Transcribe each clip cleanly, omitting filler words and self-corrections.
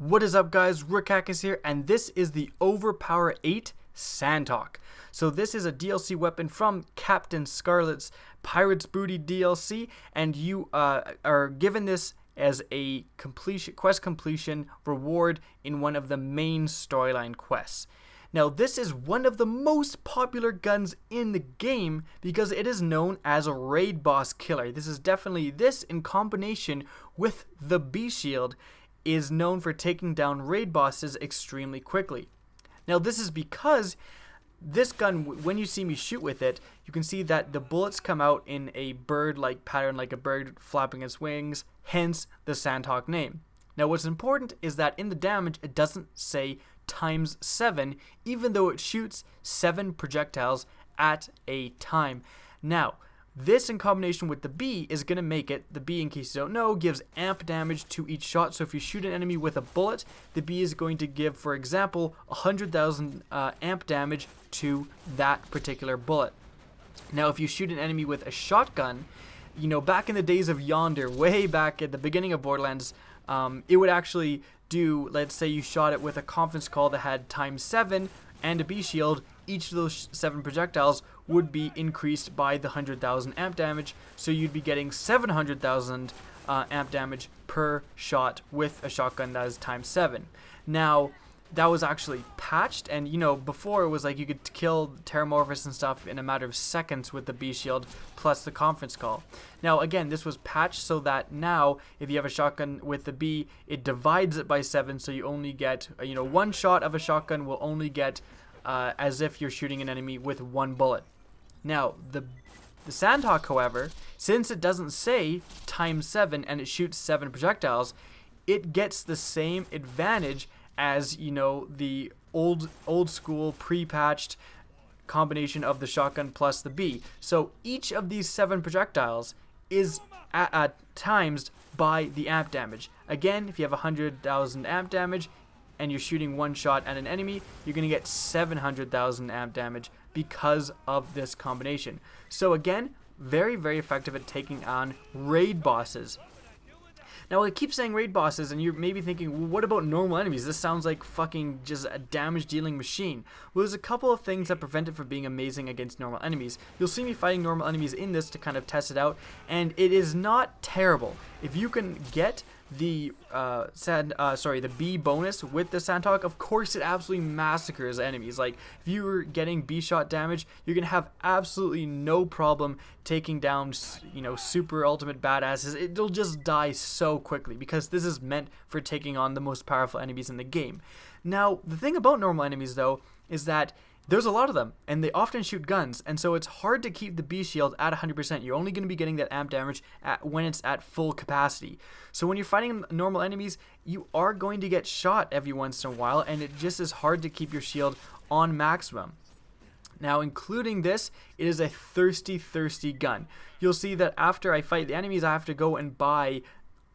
What is up, guys? Rick is here, and this is the Overpower 8 Sandhawk. So this is a DLC weapon from Captain Scarlet's Pirate's Booty DLC, and you are given this as a quest completion reward in one of the main storyline quests. Now, this is one of the most popular guns in the game because it is known as a raid boss killer. This is definitely, this in combination with the B shield, is known for taking down raid bosses extremely quickly. Now, this is because this gun, when you see me shoot with it, you can see that the bullets come out in a bird-like pattern, like a bird flapping its wings, hence the Sandhawk name. Now, what's important is that in the damage, it doesn't say ×7, even though it shoots 7 projectiles at a time. Now, this in combination with the B is going to make it, the B, in case you don't know, gives amp damage to each shot. So if you shoot an enemy with a bullet, the B is going to give, for example, 100,000 amp damage to that particular bullet. Now, if you shoot an enemy with a shotgun, you know, back in the days of Yonder, way back at the beginning of Borderlands, it would actually do, let's say you shot it with a conference call that had ×7 and a B shield. Each of those 7 projectiles would be increased by the 100,000 amp damage, so you'd be getting 700,000 amp damage per shot with a shotgun that is ×7. Now, that was actually patched, and you know, before it was like you could kill Terramorphous and stuff in a matter of seconds with the B shield plus the conference call. Now, again, this was patched so that now, if you have a shotgun with the B, it divides it by 7, so you only get, you know, one shot of a shotgun will only get as if you're shooting an enemy with 1 bullet. Now, the Sandhawk, however, since it doesn't say ×7 and it shoots 7 projectiles, it gets the same advantage as, you know, the old school pre-patched combination of the shotgun plus the B. So each of these 7 projectiles is times by the amp damage. Again, if you have 100,000 amp damage and you're shooting 1 shot at an enemy, you're going to get 700,000 amp damage because of this combination. So again, very, very effective at taking on raid bosses. Now, I keep saying raid bosses, and you're maybe thinking, well, what about normal enemies? This sounds like fucking just a damage-dealing machine. Well, there's a couple of things that prevent it from being amazing against normal enemies. You'll see me fighting normal enemies in this to kind of test it out, and it is not terrible. If you can get the the B bonus with the Sandhawk, of course it absolutely massacres enemies. Like, if you're getting B shot damage, you're gonna have absolutely no problem taking down, you know, super ultimate badasses. It'll just die so quickly because this is meant for taking on the most powerful enemies in the game. Now, the thing about normal enemies, though, is that there's a lot of them, and they often shoot guns, and so it's hard to keep the B shield at 100%. You're only going to be getting that amp damage when it's at full capacity. So when you're fighting normal enemies, you are going to get shot every once in a while, and it just is hard to keep your shield on maximum. Now, including this, it is a thirsty gun. You'll see that after I fight the enemies, I have to go and buy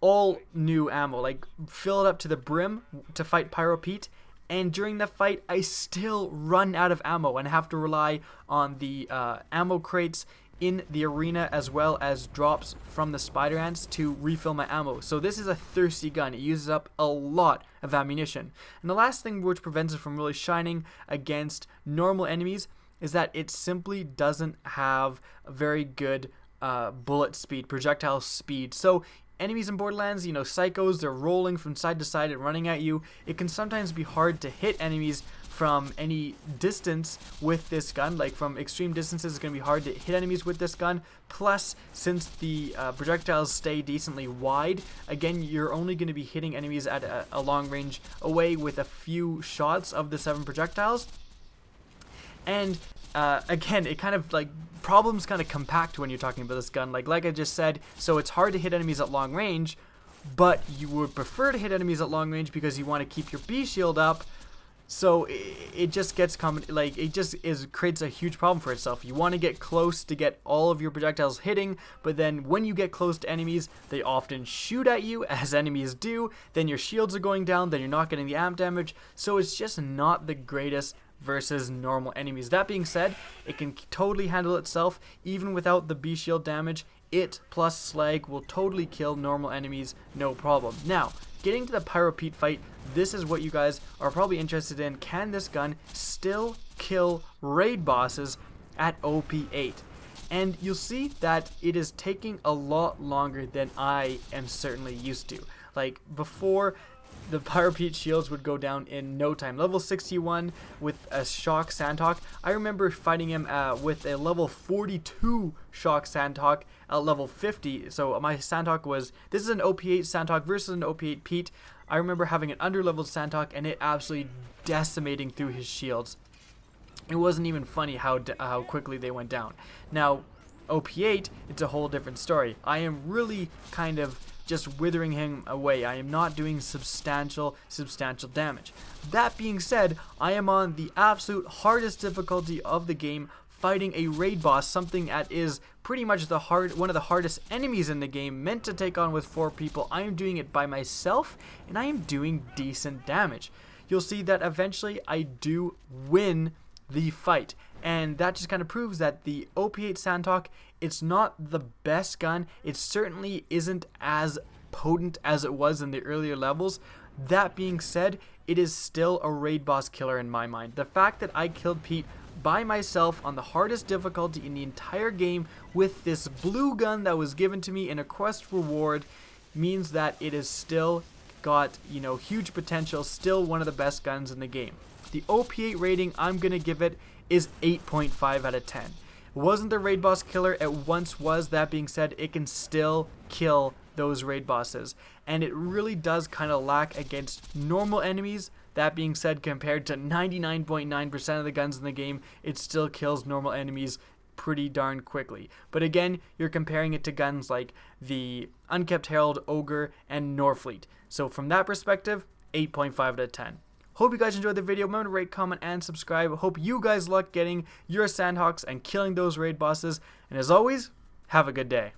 all new ammo, like fill it up to the brim to fight Pyro Pete. And during the fight, I still run out of ammo and have to rely on the ammo crates in the arena as well as drops from the spider ants to refill my ammo. So this is a thirsty gun. It uses up a lot of ammunition. And the last thing which prevents it from really shining against normal enemies is that it simply doesn't have a very good bullet speed, projectile speed. So enemies in Borderlands, you know, psychos, they're rolling from side to side and running at you. It can sometimes be hard to hit enemies from any distance with this gun. Like, from extreme distances, it's going to be hard to hit enemies with this gun. Plus, since the projectiles stay decently wide, again, you're only going to be hitting enemies at a long range away with a few shots of the 7 projectiles. And again, it kind of like problems kind of compact when you're talking about this gun. Like I just said, so it's hard to hit enemies at long range, but you would prefer to hit enemies at long range because you want to keep your B shield up. So it just gets creates a huge problem for itself. You want to get close to get all of your projectiles hitting, but then when you get close to enemies, they often shoot at you, as enemies do. Then your shields are going down, then you're not getting the amp damage. So it's just not the greatest versus normal enemies. That being said, it can totally handle itself even without the B shield damage. it plus slag will totally kill normal enemies, no problem. Now, getting to the Pyro Pete fight, this is what you guys are probably interested in. Can this gun still kill raid bosses at OP8? And you'll see that it is taking a lot longer than I am certainly used to. Like, before, the Pyro Pete shields would go down in no time. Level 61 with a shock Sandhawk. I remember fighting him with a level 42 shock Sandhawk at level 50. So my Sandhawk was, this is an OP8 Sandhawk versus an OP8 Pete. I remember having an underleveled Sandhawk and it absolutely decimating through his shields. It wasn't even funny how quickly they went down. Now, OP8, it's a whole different story. I am really kind of just withering him away. I am not doing substantial damage. That being said, I am on the absolute hardest difficulty of the game, fighting a raid boss, something that is pretty much one of the hardest enemies in the game, meant to take on with 4 people. I am doing it by myself, and I am doing decent damage. You'll see that eventually I do win the fight, and that just kind of proves that the OP8 Sandhawk, it's not the best gun. It certainly isn't as potent as it was in the earlier levels. That being said, it is still a raid boss killer in my mind. The fact that I killed Pete by myself on the hardest difficulty in the entire game with this blue gun that was given to me in a quest reward means that it is still got, you know, huge potential, still one of the best guns in the game. The OP8 rating I'm going to give it is 8.5 out of 10. It wasn't the raid boss killer it once was. That being said, it can still kill those raid bosses. And it really does kind of lack against normal enemies. That being said, compared to 99.9% of the guns in the game, it still kills normal enemies pretty darn quickly. But again, you're comparing it to guns like the Unkept Herald, Ogre, and Norfleet. So from that perspective, 8.5 out of 10. Hope you guys enjoyed the video. Remember to rate, comment, and subscribe. Hope you guys luck getting your Sandhawks and killing those raid bosses. And as always, have a good day.